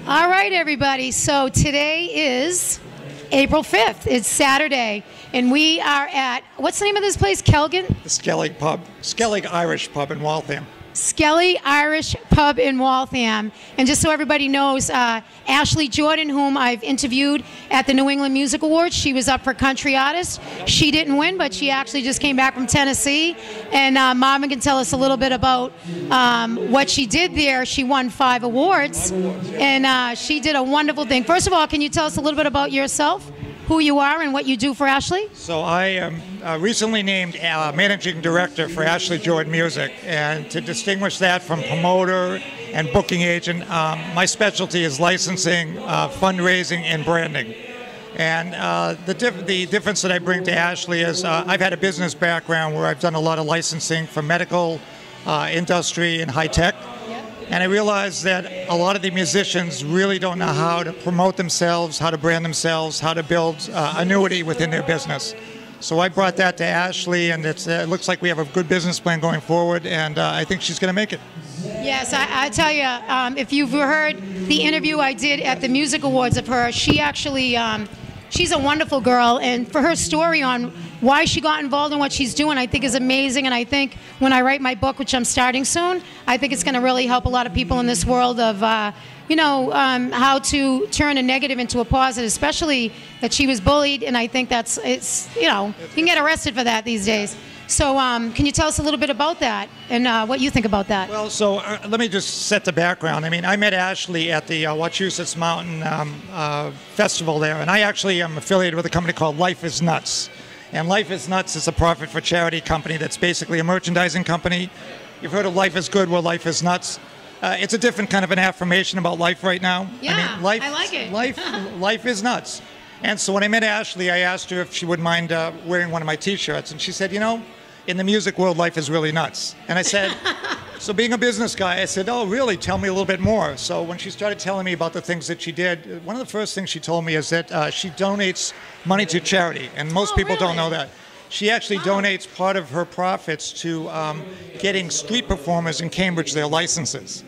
All right, everybody. So today is April 5th. It's Saturday, and we are at, what's the name of this place, Kelgan? The Skellig Pub, Skellig Irish Pub in Waltham. Skelly Irish Pub in Waltham. And just so everybody knows, Ashley Jordan, whom I've interviewed at the New England Music Awards, she was up for Country Artist. She didn't win, but she actually just came back from Tennessee. And Marvin can tell us a little bit about what she did there. She won 5 awards, and she did a wonderful thing. First of all, can you tell us a little bit about yourself? Who you are and what you do for Ashley? So I am recently named Managing Director for Ashley Jordan Music, and to distinguish that from promoter and booking agent, my specialty is licensing, fundraising, and branding. And the difference that I bring to Ashley is I've had a business background where I've done a lot of licensing for medical, industry, and high tech. And I realized that a lot of the musicians really don't know how to promote themselves, how to brand themselves, how to build annuity within their business. So I brought that to Ashley, and it looks like we have a good business plan going forward, and I think she's going to make it. Yes, I tell you, if you've heard the interview I did at the Music Awards of her, she actually, she's a wonderful girl, and for her story on why she got involved in what she's doing, I think is amazing. And I think when I write my book, which I'm starting soon, I think it's going to really help a lot of people in this world of, how to turn a negative into a positive, especially that she was bullied. And I think you can get arrested for that these days. So can you tell us a little bit about that and what you think about that? Well, so let me just set the background. I mean, I met Ashley at the Wachusett Mountain Festival there, and I actually am affiliated with a company called Life is Nuts. And Life is Nuts is a profit for charity company that's basically a merchandising company. You've heard of Life is Good, well, Life is Nuts. It's a different kind of an affirmation about life right now. Yeah, I mean, I like it. Life is nuts. And so when I met Ashley, I asked her if she would mind wearing one of my T-shirts. And she said, you know, in the music world, life is really nuts. And I said, so being a business guy, I said, oh, really? Tell me a little bit more. So when she started telling me about the things that she did, one of the first things she told me is that she donates money to charity. And most people don't know that. She actually donates part of her profits to getting street performers in Cambridge their licenses.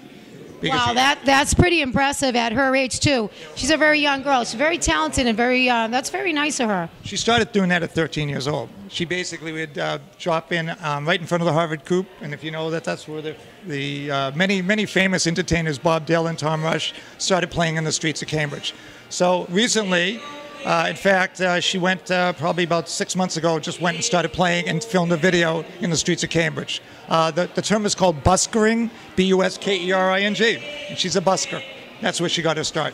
Wow, that's pretty impressive at her age, too. She's a very young girl. She's very talented and that's very nice of her. She started doing that at 13 years old. She basically would drop in right in front of the Harvard Coop, and if you know that, that's where the many famous entertainers, Bob Dylan, Tom Rush, started playing in the streets of Cambridge. So recently, in fact, she went probably about 6 months ago, just went and started playing and filmed a video in the streets of Cambridge. The term is called buskering, B-U-S-K-E-R-I-G. And she's a busker. That's where she got her start.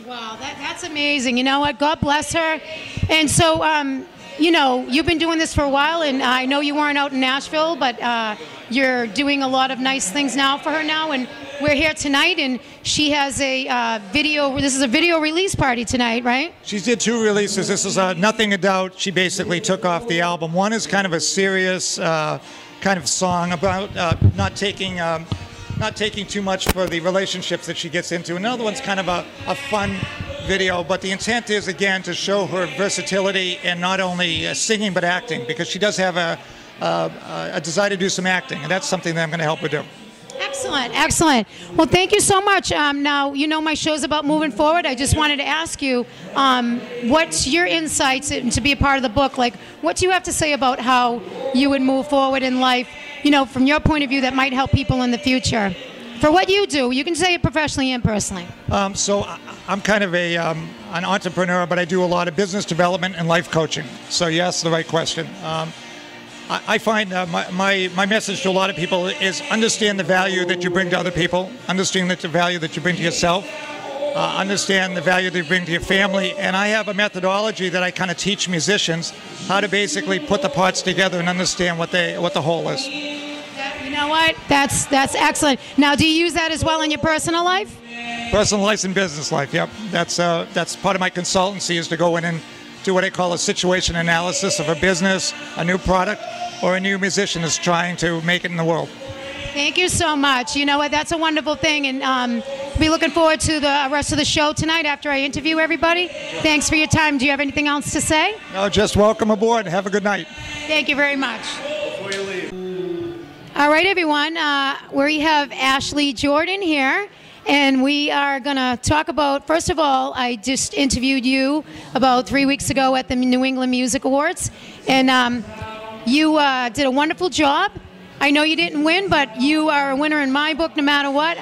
Wow, that's amazing. You know what? God bless her. And so, you've been doing this for a while, and I know you weren't out in Nashville, but you're doing a lot of nice things now for her now, and we're here tonight, and she has a this is a video release party tonight, right? She did 2 releases. This is Nothing a Doubt. She basically took off the album. One is kind of a serious kind of song about not taking too much for the relationships that she gets into. Another one's kind of a fun video, but the intent is, again, to show her versatility in not only singing but acting, because she does have a desire to do some acting, and that's something that I'm going to help her do. Excellent, excellent. Well, thank you so much. Now, my show's about moving forward. I just wanted to ask you, what's your insights to be a part of the book? Like, what do you have to say about how you would move forward in life, from your point of view that might help people in the future? For what you do, you can say it professionally and personally. So I'm kind of an entrepreneur, but I do a lot of business development and life coaching. So you asked the right question. I find my message to a lot of people is understand the value that you bring to other people, understand the value that you bring to yourself, understand the value that you bring to your family. And I have a methodology that I kind of teach musicians how to basically put the parts together and understand what the whole is. You know what? That's excellent. Now, do you use that as well in your personal life? Personal life and business life, yep. That's part of my consultancy, is to go in and do what I call a situation analysis of a business, a new product, or a new musician is trying to make it in the world. Thank you so much. You know what? That's a wonderful thing, and we'll be looking forward to the rest of the show tonight after I interview everybody. Thanks for your time. Do you have anything else to say? No, just welcome aboard and have a good night. Thank you very much. Before you leave. All right, everyone. We have Ashley Jordan here. and we are going to talk about, first of all, I just interviewed you about 3 weeks ago at the New England Music Awards, and you did a wonderful job. I know you didn't win, but you are a winner in my book no matter what.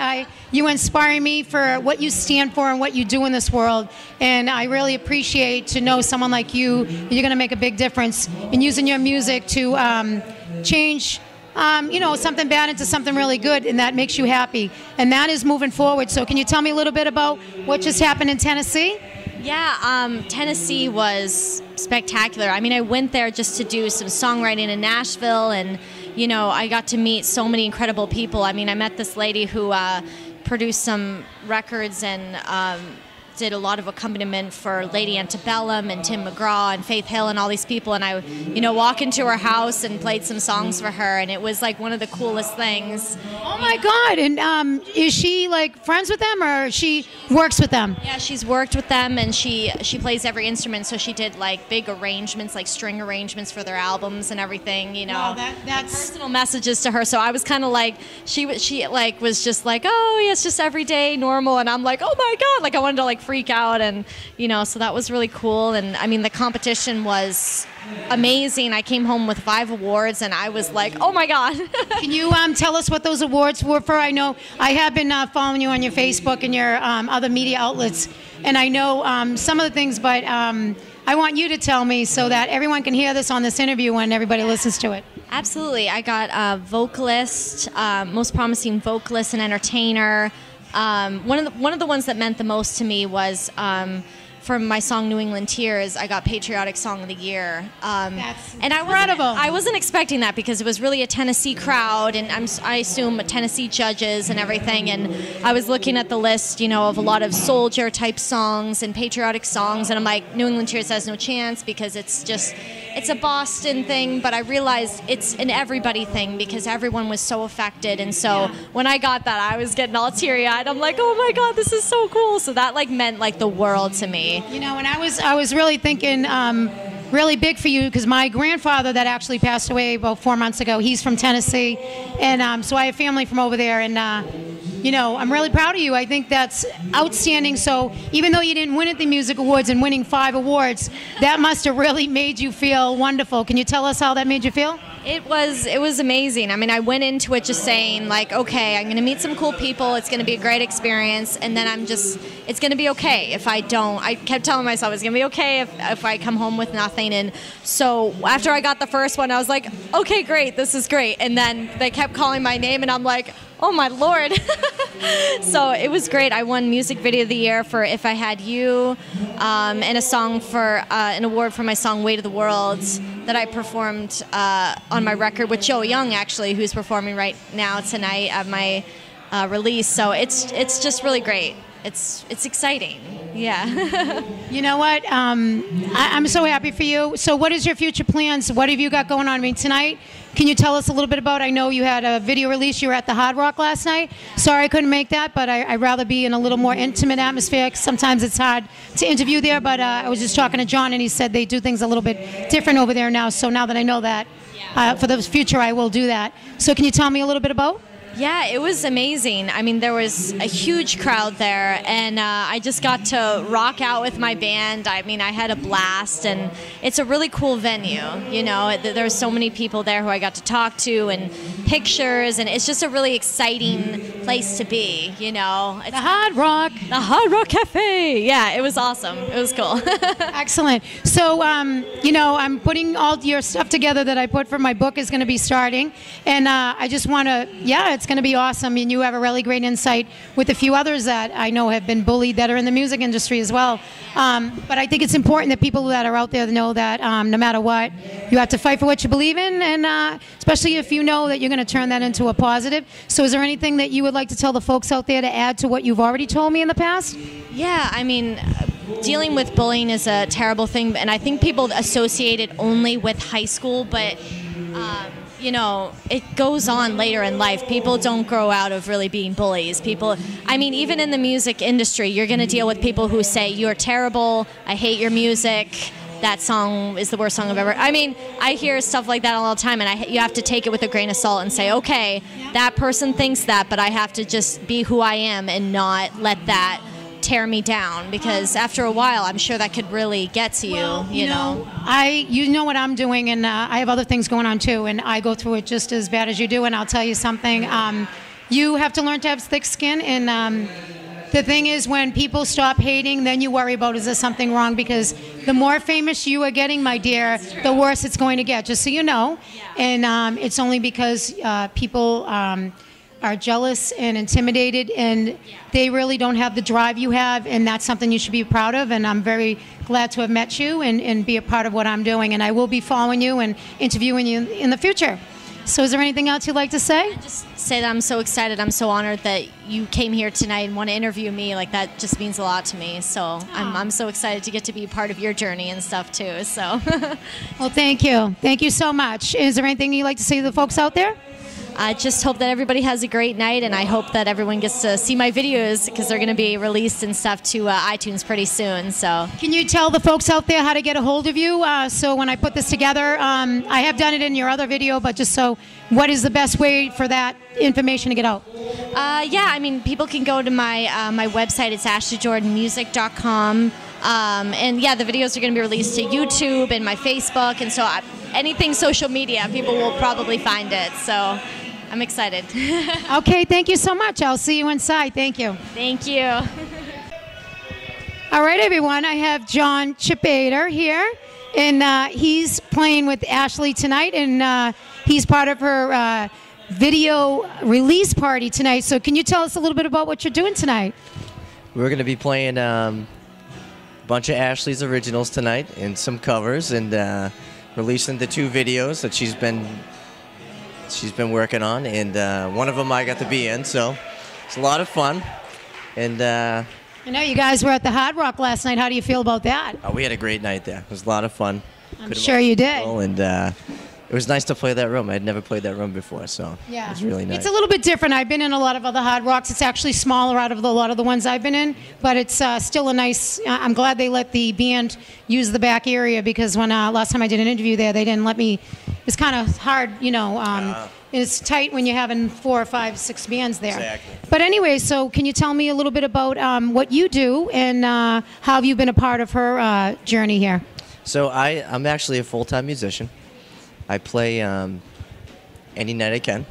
You inspire me for what you stand for and what you do in this world, and I really appreciate to know someone like you. You're going to make a big difference in using your music to change something bad into something really good, and that makes you happy. And that is moving forward. So can you tell me a little bit about what just happened in Tennessee? Yeah, Tennessee was spectacular. I mean, I went there just to do some songwriting in Nashville, and, I got to meet so many incredible people. I mean, I met this lady who produced some records and did a lot of accompaniment for Lady Antebellum and Tim McGraw and Faith Hill and all these people, and I walk into her house and played some songs for her, and it was like one of the coolest things. Oh my God. And is she like friends with them, or she works with them? Yeah, she's worked with them, and she plays every instrument, so she did like big arrangements, like string arrangements for their albums and everything, Wow, that's personal messages to her. So I was kind of like, she like was just like, oh yeah, it's just everyday normal, and I'm like, oh my God, like I wanted to like freak out, and so that was really cool. And I mean, the competition was amazing. I came home with 5 awards, and I was like, oh my God. Can you tell us what those awards were for? I know I have been following you on your Facebook and your other media outlets, and I know some of the things, but I want you to tell me so that everyone can hear this on this interview when everybody listens to it. Absolutely. I got vocalist, most promising vocalist and entertainer. One of the ones that meant the most to me was for my song New England Tears. I got Patriotic Song of the Year. That's and incredible. I wasn't expecting that, because it was really a Tennessee crowd, and I assume Tennessee judges and everything. And I was looking at the list, of a lot of soldier type songs and patriotic songs, and I'm like, New England Tears has no chance because it's a Boston thing, but I realized it's an everybody thing because everyone was so affected. And so when I got that, I was getting all teary-eyed. I'm like, oh my God, this is so cool. So that like meant like the world to me. And I was really thinking really big for you, because my grandfather that actually passed away about 4 months ago, he's from Tennessee, and so I have family from over there, and I'm really proud of you. I think that's outstanding. So even though you didn't win at the Music Awards, and winning 5 awards, that must have really made you feel wonderful. Can you tell us how that made you feel? It was amazing. I mean, I went into it just saying like, okay, I'm going to meet some cool people. It's going to be a great experience. And then it's going to be okay if I don't. I kept telling myself it's going to be okay if I come home with nothing. And so after I got the first one, I was like, okay, great. This is great. And then they kept calling my name, and I'm like, oh my Lord. So it was great. I won Music Video of the Year for If I Had You, and a song for an award for my song Weight of the World that I performed on my record with Joe Young, actually, who's performing right now tonight at my release. So it's just really great. It's exciting. Yeah. You know what? I'm so happy for you. So what is your future plans? What have you got going on? I mean, tonight, can you tell us a little bit about, I know you had a video release. You were at the Hard Rock last night. Sorry I couldn't make that, but I'd rather be in a little more intimate atmosphere. Sometimes it's hard to interview there, but I was just talking to John, and he said they do things a little bit different over there now. So now that I know that, for the future, I will do that. So can you tell me a little bit about? Yeah, it was amazing. I mean, there was a huge crowd there, and I just got to rock out with my band. I mean, I had a blast, and it's a really cool venue. There's so many people there who I got to talk to, and pictures, and it's just a really exciting place to be. It's the Hard Rock. The Hard Rock Cafe. Yeah, it was awesome. It was cool. Excellent. So, I'm putting all your stuff together that I put for my book is going to be starting, and I just want to, it's going to be awesome, and you have a really great insight with a few others that I know have been bullied that are in the music industry as well. But I think it's important that people that are out there know that no matter what, you have to fight for what you believe in, and especially if you know that you're going to turn that into a positive. So is there anything that you would like to tell the folks out there to add to what you've already told me in the past? Yeah, I mean, dealing with bullying is a terrible thing, and I think people associate it only with high school, but it goes on later in life. People don't grow out of really being bullies. Even in the music industry, you're going to deal with people who say, you're terrible, I hate your music, that song is the worst song I've ever. I mean, I hear stuff like that all the time, and you have to take it with a grain of salt and say, okay, that person thinks that, but I have to just be who I am and not let that tear me down, because after a while, I'm sure that could really get to you. You know, you know what I'm doing, and I have other things going on too, and I go through it just as bad as you do. And I'll tell you something: you have to learn to have thick skin, and the thing is, when people stop hating, then you worry about, is there something wrong? Because the more famous you are getting, my dear, the worse it's going to get, just so you know. And it's only because people are jealous and intimidated, and they really don't have the drive you have, and that's something you should be proud of. And I'm very glad to have met you and be a part of what I'm doing. And I will be following you and interviewing you in the future. So is there anything else you'd like to say? Just say that I'm so excited. I'm so honored that you came here tonight and want to interview me. Like, that just means a lot to me. So I'm so excited to get to be a part of your journey and stuff too. So, well, thank you. Thank you so much. Is there anything you'd like to say to the folks out there? I just hope that everybody has a great night, and I hope that everyone gets to see my videos, because they're going to be released and stuff to iTunes pretty soon. So, can you tell the folks out there how to get a hold of you? So when I put this together, I have done it in your other video, but just so, what is the best way for that information to get out? Yeah, I mean, people can go to my my website. It's ashleyjordanmusic.com. And yeah, the videos are going to be released to YouTube and my Facebook, and so anything social media, people will probably find it. So I'm excited. Okay, thank you so much. I'll see you inside. Thank you. Thank you. All right, everyone. I have John Chipater here, and he's playing with Ashley tonight, and he's part of her video release party tonight. So can you tell us a little bit about what you're doing tonight? We're going to be playing a bunch of Ashley's originals tonight and some covers, and releasing the 2 videos that she's been working on, and one of them I got to be in, so it's a lot of fun. And I know you guys were at the Hard Rock last night. How do you feel about that? We had a great night there. It was a lot of fun. I'm sure you did. And it was nice to play that room. I had never played that room before, so yeah, it was really nice. It's a little bit different. I've been in a lot of other Hard Rocks. It's actually smaller out of a lot of the ones I've been in, but it's still a nice, I'm glad they let the band use the back area, because when last time I did an interview there, they didn't let me. It's kind of hard, you know, it's tight when you're having 4 or 5, 6 bands there. Exactly. But anyway, so can you tell me a little bit about what you do, and how have you been a part of her journey here? So I'm actually a full-time musician. I play any night I can,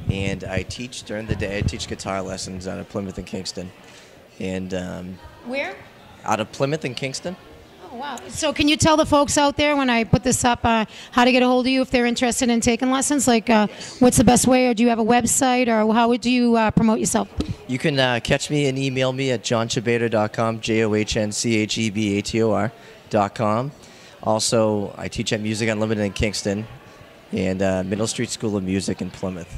and I teach during the day. I teach guitar lessons out of Plymouth and Kingston. And where? Out of Plymouth and Kingston. Oh, wow. So can you tell the folks out there, when I put this up, how to get a hold of you if they're interested in taking lessons? Like, what's the best way, or do you have a website, or how would you promote yourself? You can catch me and email me at johnchibator.com, JOHNCHEBATOR.com. Also, I teach at Music Unlimited in Kingston and Middle Street School of Music in Plymouth.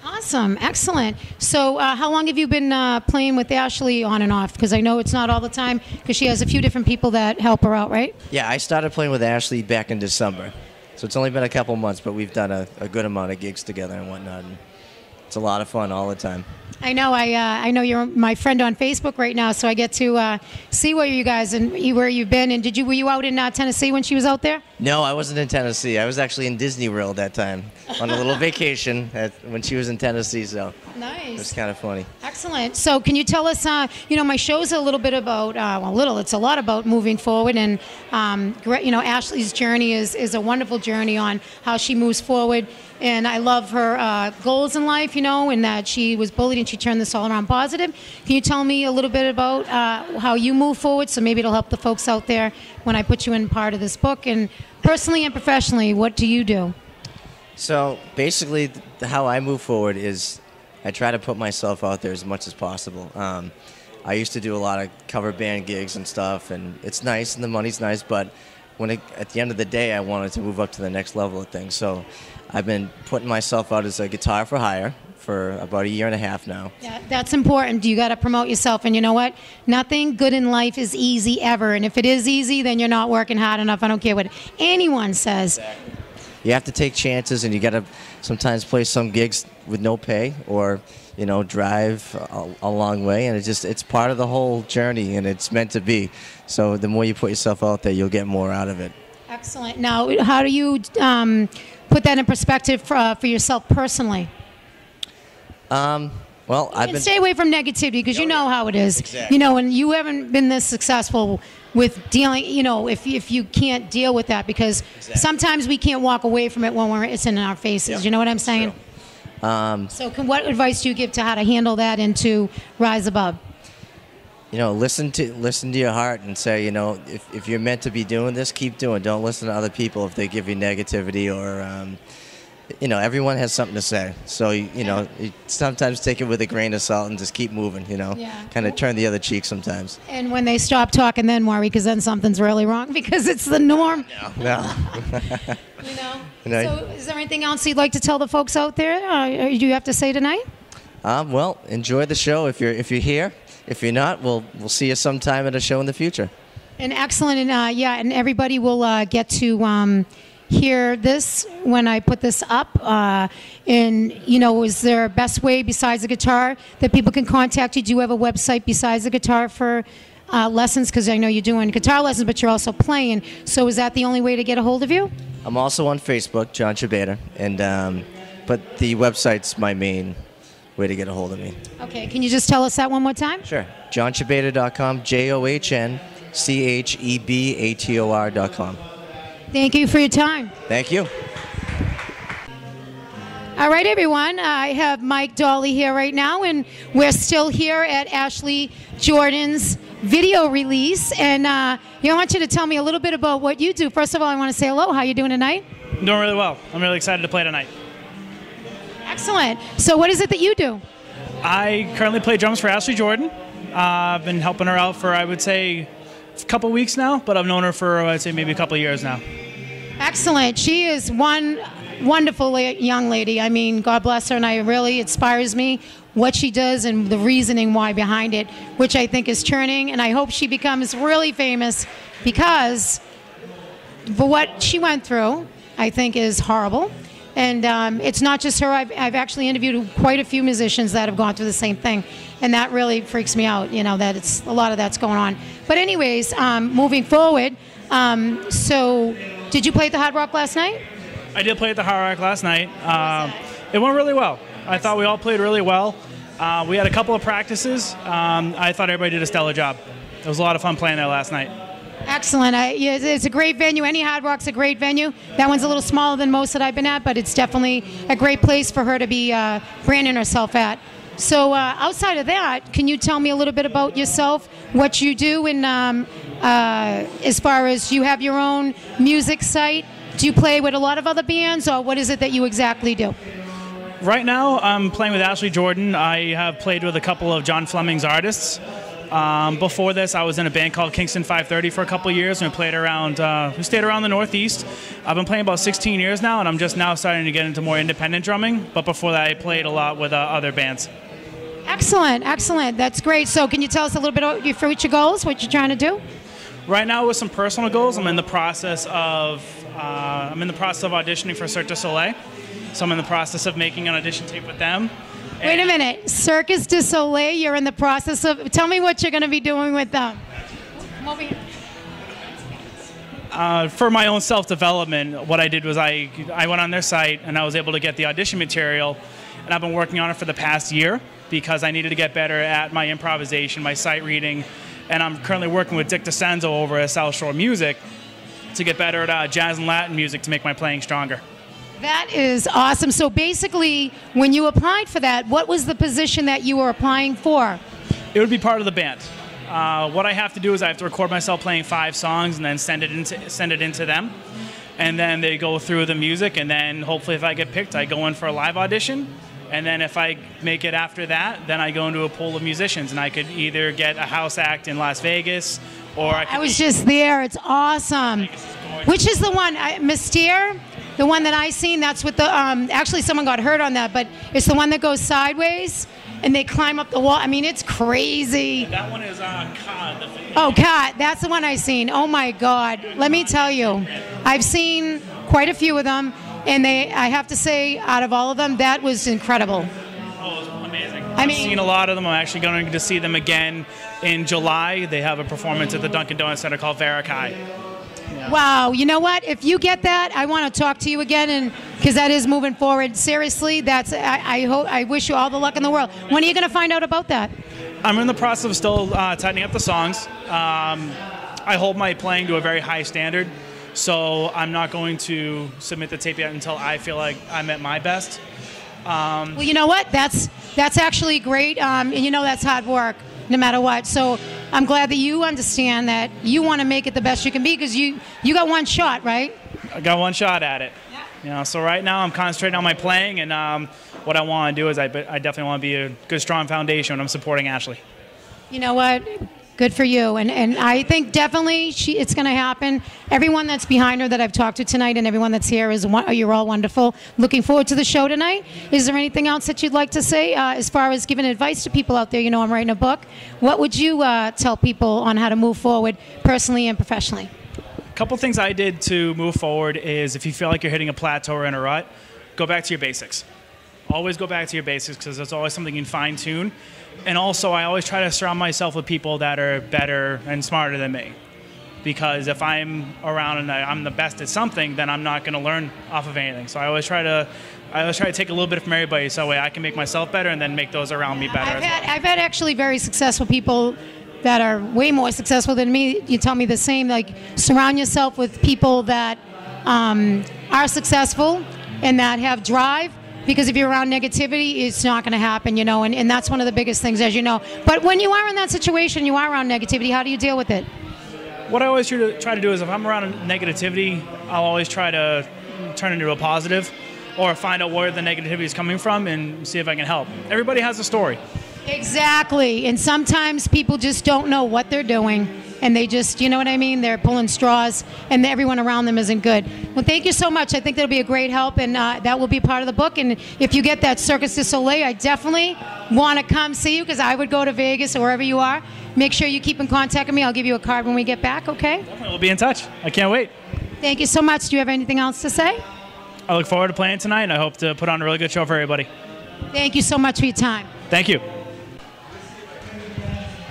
Awesome. Excellent. So how long have you been playing with Ashley on and off? Because I know it's not all the time, because she has a few different people that help her out, right? Yeah, I started playing with Ashley back in December. So it's only been a couple months, but we've done a good amount of gigs together and whatnot. And it's a lot of fun all the time. I know. I know you're my friend on Facebook right now, so I get to see where you guys and where you've been. And were you out in Tennessee when she was out there? No, I wasn't in Tennessee. I was actually in Disney World that time on a little vacation when she was in Tennessee. So nice. It was kind of funny. Excellent. So can you tell us? My show's a little bit about it's a lot about moving forward, and Ashley's journey is a wonderful journey on how she moves forward. And I love her goals in life, and that she was bullied and she turned this all around positive. Can you tell me a little bit about how you move forward? So maybe it'll help the folks out there when I put you in part of this book. And personally and professionally, what do you do? So basically, how I move forward is I try to put myself out there as much as possible. I used to do a lot of cover band gigs and stuff, and it's nice and the money's nice, but at the end of the day, I wanted to move up to the next level of things. So I've been putting myself out as a guitar for hire for about 1.5 years now. Yeah, that's important. You got to promote yourself. And you know what? Nothing good in life is easy ever. And if it is easy, then you're not working hard enough. I don't care what anyone says. Exactly. You have to take chances, and you got to sometimes play some gigs with no pay, or drive a long way, and it's part of the whole journey, and it's meant to be. So the more you put yourself out there, you'll get more out of it. Excellent. Now, how do you put that in perspective for yourself personally? Well, Stay away from negativity, because you know how it is. Exactly. And you haven't been this successful with dealing, if you can't deal with that, because sometimes we can't walk away from it when it's in our faces. Yep. You know what I'm saying? So what advice do you give to how to handle that and to rise above? Listen to your heart and say, if you're meant to be doing this, keep doing. Don't listen to other people if they give you negativity, or everyone has something to say. So you sometimes take it with a grain of salt and just keep moving. Kind of turn the other cheek sometimes. And when they stop talking, then worry, because then something's really wrong, because it's the norm. No. So is there anything else you'd like to tell the folks out there? Do you have to say tonight? Well, enjoy the show if you're here. If you're not, we'll see you sometime at a show in the future. And excellent, and and everybody will get to hear this when I put this up. And is there a best way besides the guitar that people can contact you? Do you have a website besides the guitar for lessons? Because I know you're doing guitar lessons, but you're also playing. So is that the only way to get a hold of you? I'm also on Facebook, John Chibeta, and but the website's my main way to get a hold of me. Okay, can you just tell us that one more time? Sure. JohnChibeta.com, JohnChebeator.com. Thank you for your time. Thank you. All right, everyone. I have Mike Dolly here right now, and we're still here at Ashley Jordan's video release. And I want you to tell me a little bit about what you do. First of all, I want to say hello. How are you doing tonight? I'm doing really well. I'm really excited to play tonight. Excellent. So what is it that you do? I currently play drums for Ashley Jordan. I've been helping her out for, I would say, a couple weeks now, but I've known her for, I'd say, maybe a couple of years now. Excellent. She is one wonderful young lady. I mean, God bless her, and it really inspires me what she does and the reasoning why behind it, which I think is turning, and I hope she becomes really famous, because for what she went through, I think is horrible. And it's not just her. I've actually interviewed quite a few musicians that have gone through the same thing, and that really freaks me out, that it's a lot of that's going on. But anyways, moving forward, so did you play at the Hard Rock last night? I did play at the Hard Rock last night. It went really well. I thought we all played really well. We had a couple of practices. I thought everybody did a stellar job. It was a lot of fun playing there last night. Excellent. It's a great venue. Any Hard Rock's a great venue. That one's a little smaller than most that I've been at, but it's definitely a great place for her to be branding herself at. So outside of that, can you tell me a little bit about yourself, what you do, and as far as you have your own music site? Do you play with a lot of other bands, or what is it that you exactly do? Right now, I'm playing with Ashley Jordan. I have played with a couple of John Fleming's artists. Before this, I was in a band called Kingston 530 for a couple of years, and we played around. We stayed around the Northeast. I've been playing about 16 years now, and I'm just now starting to get into more independent drumming. But before that, I played a lot with other bands. Excellent, excellent. That's great. So, can you tell us a little bit about your future goals? What you're trying to do? Right now, with some personal goals, I'm in the process of auditioning for Cirque du Soleil. So I'm in the process of making an audition tape with them. Wait a minute, Cirque du Soleil, you're in the process of, tell me what you're going to be doing with them. Come over here. For my own self-development, what I did was I went on their site and I was able to get the audition material, and I've been working on it for the past year because I needed to get better at my improvisation, my sight reading, and I'm currently working with Dick DeCenzo over at South Shore Music to get better at jazz and Latin music to make my playing stronger. That is awesome. So basically, when you applied for that, what was the position that you were applying for? It would be part of the band. What I have to do is I have to record myself playing 5 songs and then send it into them. And then they go through the music, and then hopefully if I get picked, I go in for a live audition. And then if I make it after that, then I go into a pool of musicians, and I could either get a house act in Las Vegas, or I was just there. It's awesome. Which is the one, Mystere? The one that I seen, that's with the, actually someone got hurt on that, but it's the one that goes sideways and they climb up the wall. I mean, it's crazy. That one is Cod. Oh, Cod. That's the one I seen. Oh my God. Let me tell you, I've seen quite a few of them, And I have to say, out of all of them, that was incredible. Oh, it was amazing. I've seen a lot of them. I'm actually going to see them again in July. They have a performance at the Dunkin' Donuts Center called Verikai. Yeah. Wow, you know what? If you get that, I want to talk to you again, and because that is moving forward. Seriously, I wish you all the luck in the world. When are you going to find out about that? I'm in the process of still tightening up the songs. I hold my playing to a very high standard, so I'm not going to submit the tape yet until I feel like I'm at my best. Well, you know what? That's actually great, and you know that's hard work, no matter what. So I'm glad that you understand that you want to make it the best you can be, because you got one shot, right? I got one shot at it. Yeah. You know, so right now I'm concentrating on my playing, and what I want to do is I definitely want to be a good, strong foundation when I'm supporting Ashley. You know what? Good for you. And I think definitely it's going to happen. Everyone that's behind her that I've talked to tonight and everyone that's here, you're all wonderful. Looking forward to the show tonight. Is there anything else that you'd like to say as far as giving advice to people out there? You know, I'm writing a book. What would you tell people on how to move forward personally and professionally? A couple things I did to move forward is, if you feel like you're hitting a plateau or in a rut, go back to your basics. Always go back to your basics, because there's always something you can fine-tune. And also, I always try to surround myself with people that are better and smarter than me. Because if I'm around and I'm the best at something, then I'm not going to learn off of anything. So I always try to take a little bit from everybody, so that way I can make myself better and then make those around me better. I've had actually very successful people that are way more successful than me. You tell me the same. Like, surround yourself with people that are successful and that have drive. Because if you're around negativity, it's not going to happen, you know, and that's one of the biggest things, as you know. But when you are in that situation, you are around negativity, how do you deal with it? What I always try to do is, if I'm around negativity, I'll always try to turn it into a positive, or find out where the negativity is coming from and see if I can help. Everybody has a story. Exactly. And sometimes people just don't know what they're doing. And they just, you know what I mean? They're pulling straws, and everyone around them isn't good. Well, thank you so much. I think that'll be a great help, and that will be part of the book. And if you get that Circus du Soleil, I definitely want to come see you, because I would go to Vegas or wherever you are. Make sure you keep in contact with me. I'll give you a card when we get back, okay? Definitely. We'll be in touch. I can't wait. Thank you so much. Do you have anything else to say? I look forward to playing tonight, and I hope to put on a really good show for everybody. Thank you so much for your time. Thank you.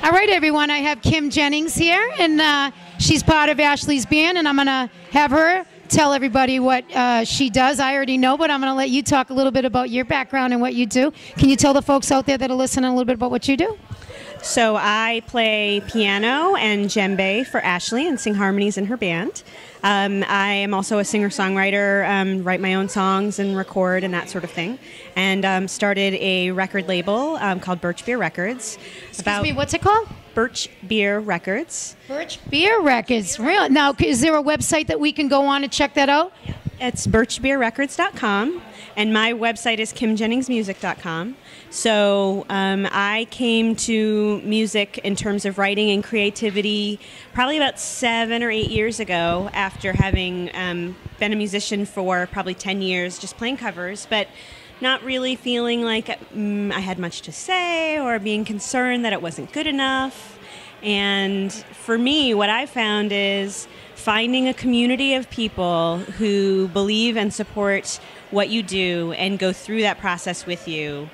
All right, everyone, I have Kim Jennings here, and she's part of Ashley's band, and I'm going to have her tell everybody what she does. I already know, but I'm going to let you talk a little bit about your background and what you do. Can you tell the folks out there that are listening a little bit about what you do? So I play piano and djembe for Ashley and sing harmonies in her band. I am also a singer-songwriter, write my own songs and record and that sort of thing. And started a record label called Birch Beer Records. Excuse me, what's it called? Birch Beer Records. Birch Beer Records, really? Now, is there a website that we can go on and check that out? It's birchbeerrecords.com, and my website is kimjenningsmusic.com. So I came to music in terms of writing and creativity probably about 7 or 8 years ago, after having been a musician for probably 10 years, just playing covers, but not really feeling like I had much to say, or being concerned that it wasn't good enough. And for me, what I found is finding a community of people who believe and support what you do and go through that process with you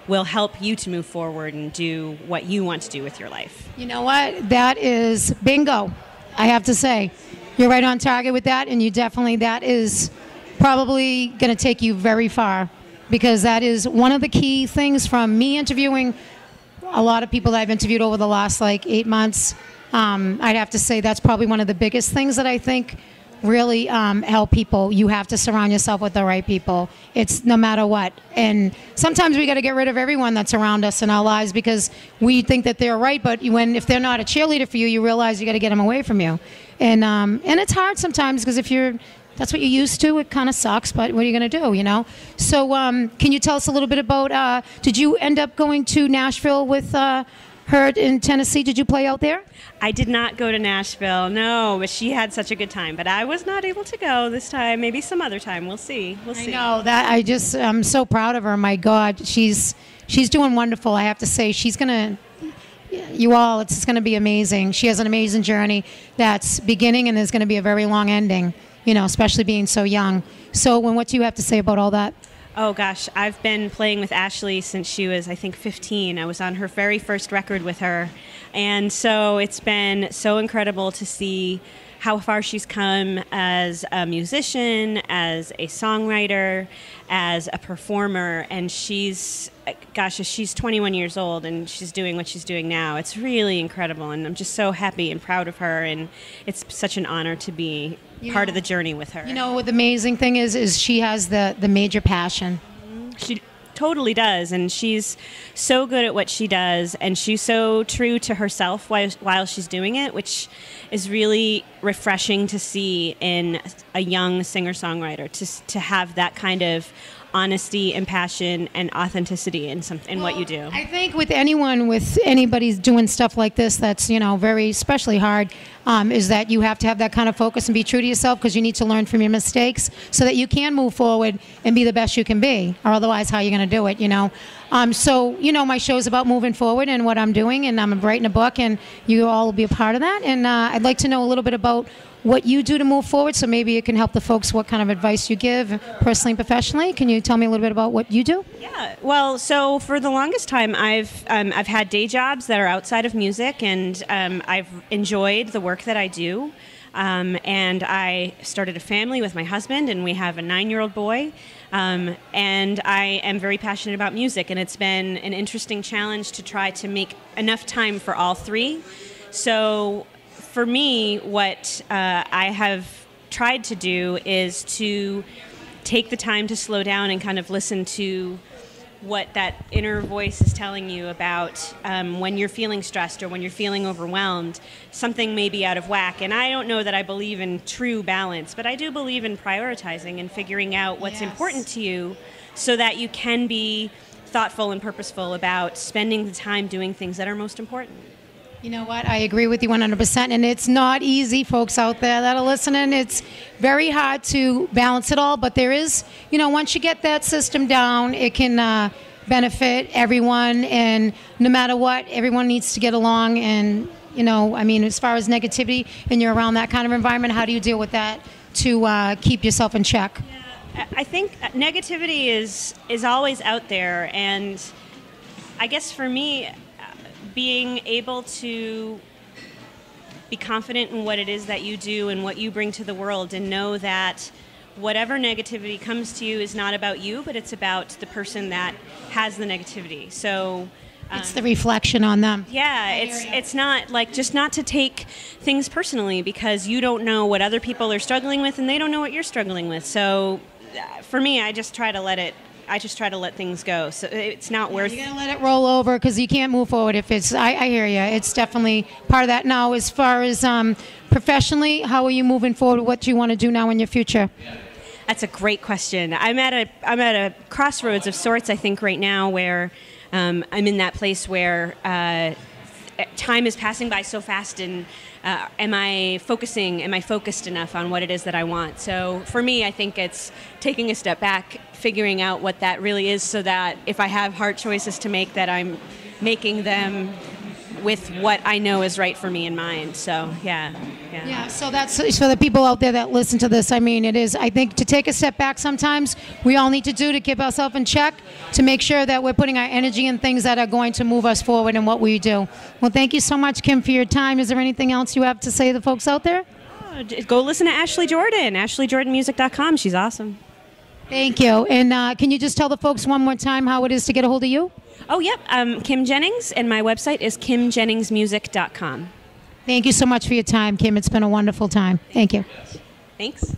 will help you to move forward and do what you want to do with your life. You know what? That is bingo, I have to say. You're right on target with that, and that is probably going to take you very far, because that is one of the key things from me interviewing a lot of people that I've interviewed over the last 8 months. I'd have to say that's probably one of the biggest things that I think really help people. You have to surround yourself with the right people. It's no matter what. And sometimes we got to get rid of everyone that's around us in our lives, because we think that they're right, but if they're not a cheerleader for you, you realize you got to get them away from you. And it's hard sometimes, because if that's what you're used to, it kind of sucks, but what are you going to do, you know? So can you tell us a little bit about, did you end up going to Nashville with her in Tennessee? Did you play out there? I did not go to Nashville, no, but she had such a good time. But I was not able to go this time. Maybe some other time. We'll see. I know that. I'm so proud of her. My God, she's doing wonderful. I have to say, she's gonna. It's going to be amazing. She has an amazing journey that's beginning, and there's going to be a very long ending. especially being so young. So, what do you have to say about all that? Oh gosh, I've been playing with Ashley since she was, I think, 15. I was on her very first record with her. And so it's been so incredible to see how far she's come as a musician, as a songwriter, as a performer. And she's 21 years old and she's doing what she's doing now. It's really incredible. And I'm just so happy and proud of her. And it's such an honor to be part of the journey with her. What the amazing thing is she has the major passion. She totally does, and she's so good at what she does, and she's so true to herself while she's doing it, which is really refreshing to see in a young singer-songwriter, to have that kind of honesty and passion and authenticity in what you do. I think with anybody's doing stuff like this that's very especially hard, is that you have to have that kind of focus and be true to yourself, because you need to learn from your mistakes so that you can move forward and be the best you can be, or otherwise how are you going to do it, So my show is about moving forward and what I'm doing, and I'm writing a book, and you all will be a part of that. And I'd like to know a little bit about what you do to move forward, so maybe it can help the folks what kind of advice you give personally and professionally. Can you tell me a little bit about what you do? Yeah, well, so for the longest time, I've had day jobs that are outside of music, and I've enjoyed the work that I do. And I started a family with my husband, and we have a 9-year-old boy. And I am very passionate about music, and it's been an interesting challenge to try to make enough time for all three. So for me, what I have tried to do is to take the time to slow down and kind of listen to what that inner voice is telling you about when you're feeling stressed or when you're feeling overwhelmed. Something may be out of whack. And I don't know that I believe in true balance, but I do believe in prioritizing and figuring out what's important to you so that you can be thoughtful and purposeful about spending the time doing things that are most important. You know what? I agree with you 100%. And it's not easy, folks out there that are listening. It's very hard to balance it all. But there is, once you get that system down, it can benefit everyone. And no matter what, everyone needs to get along. And, as far as negativity and you're around that kind of environment, how do you deal with that to keep yourself in check? Yeah, I think negativity is always out there. And I guess for me, being able to be confident in what it is that you do and what you bring to the world, and know that whatever negativity comes to you is not about you, but it's about the person that has the negativity. So it's the reflection on them. Yeah, it's not like, just not to take things personally, because you don't know what other people are struggling with and they don't know what you're struggling with. So for me, I just try to let things go. So it's not worth. You're gonna let it roll over, because you can't move forward if it's. I hear you. It's definitely part of that. Now, as far as professionally, how are you moving forward? What do you want to do now in your future? That's a great question. I'm at a crossroads of sorts, I think, right now, where I'm in that place where time is passing by so fast, and am I focused enough on what it is that I want? So for me, I think it's taking a step back, figuring out what that really is, so that if I have hard choices to make, that I'm making them with what I know is right for me in mind. So yeah. So that's for the people out there that listen to this. I mean, it is, I think, to take a step back sometimes we all need to do to keep ourselves in check, to make sure that we're putting our energy in things that are going to move us forward in what we do. Well, thank you so much, Kim, for your time. Is there anything else you have to say to the folks out there? Go listen to Ashley Jordan, AshleyJordanMusic.com. She's awesome. Thank you. And can you just tell the folks one more time how it is to get a hold of you? Oh, yep. Kim Jennings, and my website is KimJenningsMusic.com. Thank you so much for your time, Kim. It's been a wonderful time. Thank you. Thanks.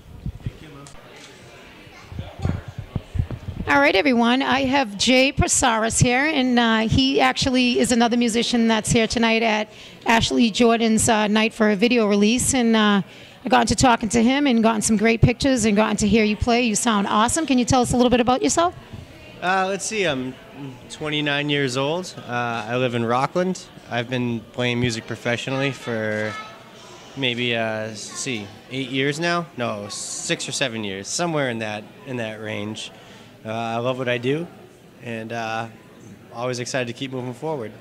All right, everyone. I have Jay Prasaris here, and he actually is another musician that's here tonight at Ashley Jordan's night for a video release. And I got into talking to him and gotten some great pictures and gotten to hear you play. You sound awesome. Can you tell us a little bit about yourself? Let's see. I'm 29 years old. I live in Rockland. I've been playing music professionally for maybe 8 years now. No, 6 or 7 years, somewhere in that range. I love what I do, and always excited to keep moving forward.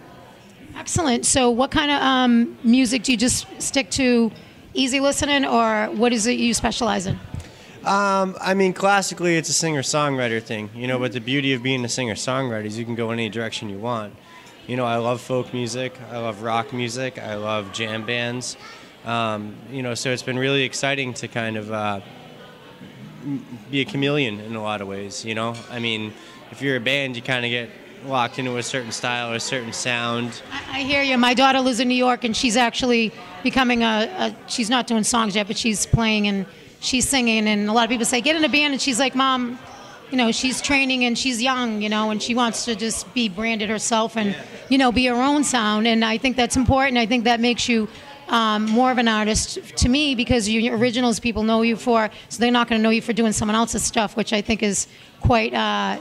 Excellent. So what kind of music do you just stick to? Easy listening, or what is it you specialize in? I mean, classically, it's a singer-songwriter thing, you know, but the beauty of being a singer-songwriter is you can go any direction you want. You know, I love folk music, I love rock music, I love jam bands, you know, so it's been really exciting to kind of be a chameleon in a lot of ways, you know? I mean, if you're a band, you kind of get locked into a certain style or a certain sound. I hear you. My daughter lives in New York, and she's actually becoming she's not doing songs yet, but she's playing and she's singing, and a lot of people say, get in a band, and she's like, Mom, you know, she's training and she's young, you know, and she wants to just be branded herself and, you know, be her own sound, and I think that's important. I think that makes you more of an artist to me, because your originals people know you for, so they're not going to know you for doing someone else's stuff, which I think is quite,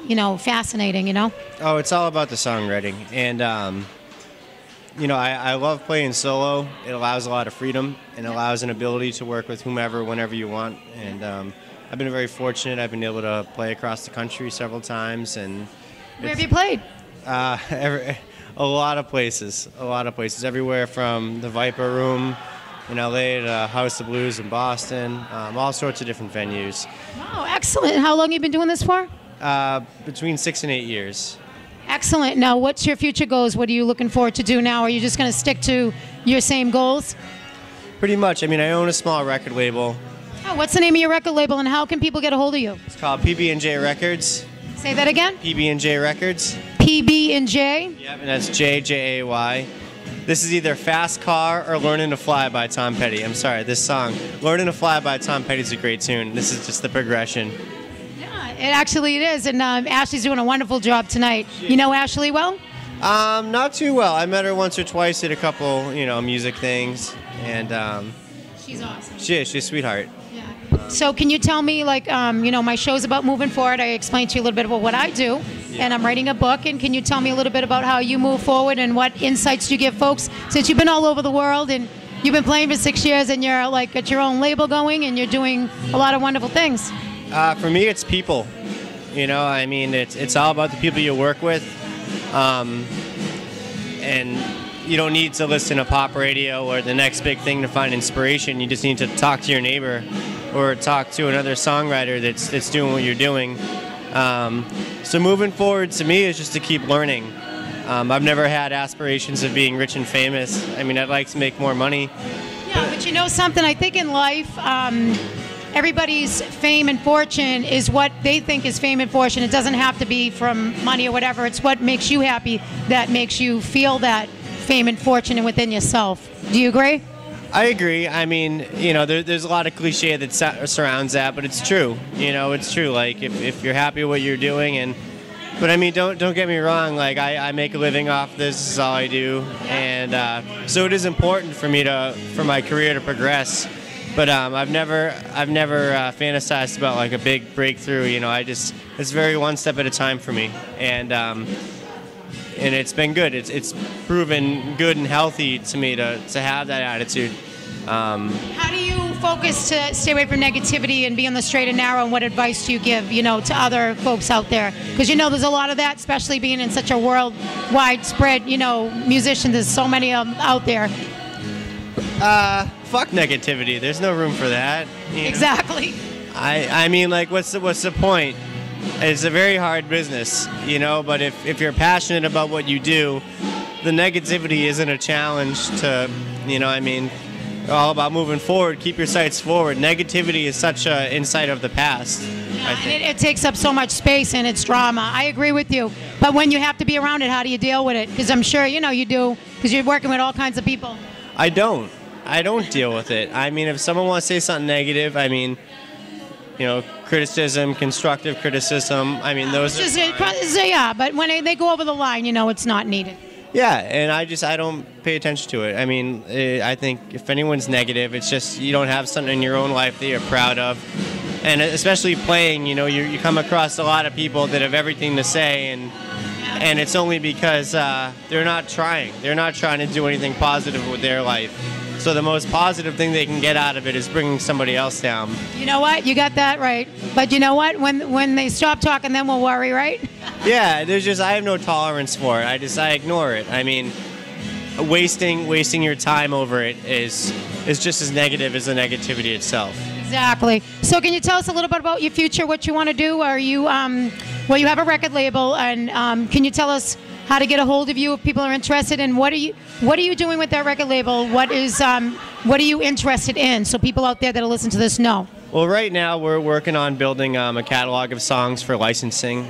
you know, fascinating, you know? Oh, it's all about the songwriting, and you know, I love playing solo. It allows a lot of freedom and allows an ability to work with whomever, whenever you want. And I've been very fortunate. I've been able to play across the country several times. And where have you played? A lot of places. Everywhere from the Viper Room in LA to House of Blues in Boston. All sorts of different venues. Wow, excellent. How long have you been doing this for? Between 6 and 8 years. Excellent. Now, what's your future goals? What are you looking forward to do now? Are you just going to stick to your same goals? Pretty much. I mean, I own a small record label. Oh, what's the name of your record label, and how can people get a hold of you? It's called PB&J Records. Say that again? PB&J Records. PB&J? Yep, and that's J-J-A-Y. This is either Fast Car or Learning to Fly by Tom Petty. I'm sorry, this song. Learning to Fly by Tom Petty is a great tune. This is just the progression. It is, and Ashley's doing a wonderful job tonight. You know Ashley well? Not too well. I met her once or twice at a couple, you know, music things, and she's awesome. She's a sweetheart. Yeah. So can you tell me, like, you know, my show's about moving forward. I explained to you a little bit about what I do, and I'm writing a book. And can you tell me a little bit about how you move forward and what insights you give folks, since you've been all over the world and you've been playing for 6 years and you're like got your own label going and you're doing a lot of wonderful things. For me, it's people. You know, I mean, it's all about the people you work with, and you don't need to listen to pop radio or the next big thing to find inspiration. You just need to talk to your neighbor or talk to another songwriter that's doing what you're doing. So moving forward to me is just to keep learning. I've never had aspirations of being rich and famous. I mean, I'd like to make more money. Yeah, but you know something? I think in life, everybody's fame and fortune is what they think is fame and fortune. It doesn't have to be from money or whatever. It's what makes you happy that makes you feel that fame and fortune within yourself. Do you agree? I agree. I mean, you know, there's a lot of cliche that surrounds that, but it's true. You know, it's true. Like, if you're happy with what you're doing, but I mean, don't get me wrong. Like, I make a living off this. This is all I do, and so it is important for me for my career to progress. But I've never fantasized about like a big breakthrough. You know, it's very one step at a time for me, and it's been good. It's proven good and healthy to me to have that attitude. How do you focus to stay away from negativity and be on the straight and narrow? And what advice do you give, you know, to other folks out there? Because you know there's a lot of that, especially being in such a worldwide spread. You know, musicians. There's so many of them out there. Fuck negativity. There's no room for that. You know? Exactly. I mean, like, what's the point? It's a very hard business, you know, but if you're passionate about what you do, the negativity isn't a challenge to, you know, I mean, all about moving forward, keep your sights forward. Negativity is such an insight of the past. Yeah, and it takes up so much space and it's drama. I agree with you. But when you have to be around it, how do you deal with it? Because I'm sure, you know, you do, because you're working with all kinds of people. I don't deal with it. I mean, if someone wants to say something negative, I mean, you know, criticism, constructive criticism, I mean, those yeah, but when they go over the line, you know, it's not needed. Yeah, and I don't pay attention to it. I mean, I think if anyone's negative, it's just you don't have something in your own life that you're proud of. And especially playing, you know, you come across a lot of people that have everything to say, and it's only because they're not trying. They're not trying to do anything positive with their life. So the most positive thing they can get out of it is bringing somebody else down. You know what? You got that right. But you know what? When they stop talking, then we'll worry, right? Yeah, I have no tolerance for it. I ignore it. I mean, wasting your time over it is just as negative as the negativity itself. Exactly. So can you tell us a little bit about your future, what you want to do? Are you, well, you have a record label, and can you tell us how to get a hold of you if people are interested? And what are you doing with that record label? What are you interested in? So people out there that are listening to this know. Well, right now we're working on building a catalog of songs for licensing.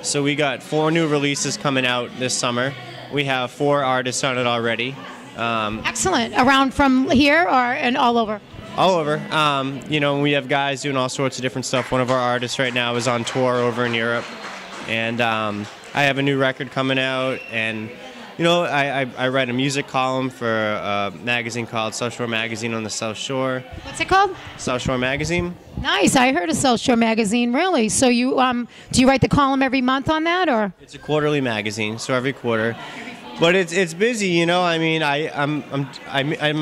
So we got 4 new releases coming out this summer. We have 4 artists on it already. Excellent. Around from here and all over? All over. You know, we have guys doing all sorts of different stuff. One of our artists right now is on tour over in Europe. And I have a new record coming out. And, you know, I write a music column for a magazine called South Shore Magazine on the South Shore. What's it called? South Shore Magazine. Nice. I heard of South Shore Magazine, really. So you do you write the column every month on that, or? It's a quarterly magazine, so every quarter. But it's busy, you know. I mean, I'm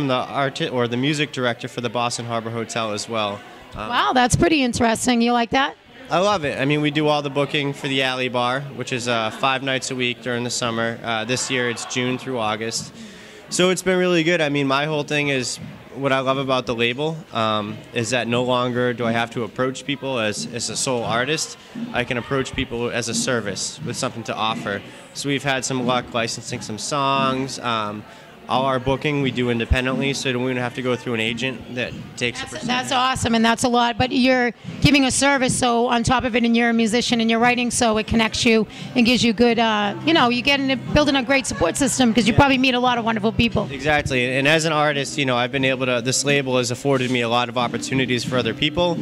the artist or the music director for the Boston Harbor Hotel as well. Wow, that's pretty interesting. You like that? I love it. I mean, we do all the booking for the Alley Bar, which is 5 nights a week during the summer. This year it's June through August. So it's been really good. I mean, my whole thing is, what I love about the label is that no longer do I have to approach people as a sole artist. I can approach people as a service with something to offer. So we've had some luck licensing some songs. All our booking we do independently, so we don't have to go through an agent that takes a percentage. That's awesome, and that's a lot. But you're giving a service, so on top of it, and you're a musician and you're writing, so it connects you and gives you good, you know, you get into building a great support system because you probably meet a lot of wonderful people. Exactly, and as an artist, you know, I've been able to, this label has afforded me a lot of opportunities for other people.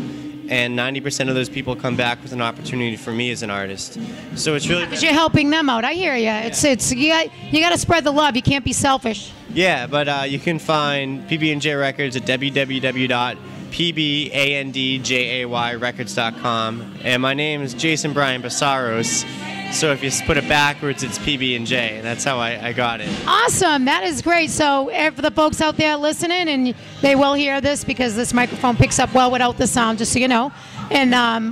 And 90% of those people come back with an opportunity for me as an artist. So it's really... Because you're helping them out. I hear you. It's you got to spread the love. You can't be selfish. Yeah, but you can find PB&J Records at www.pbandjayrecords.com. And my name is Jason Brian Basaros. So if you put it backwards, it's PB&J, and that's how I got it. Awesome. That is great. So for the folks out there listening, and they will hear this because this microphone picks up well without the sound, just so you know. And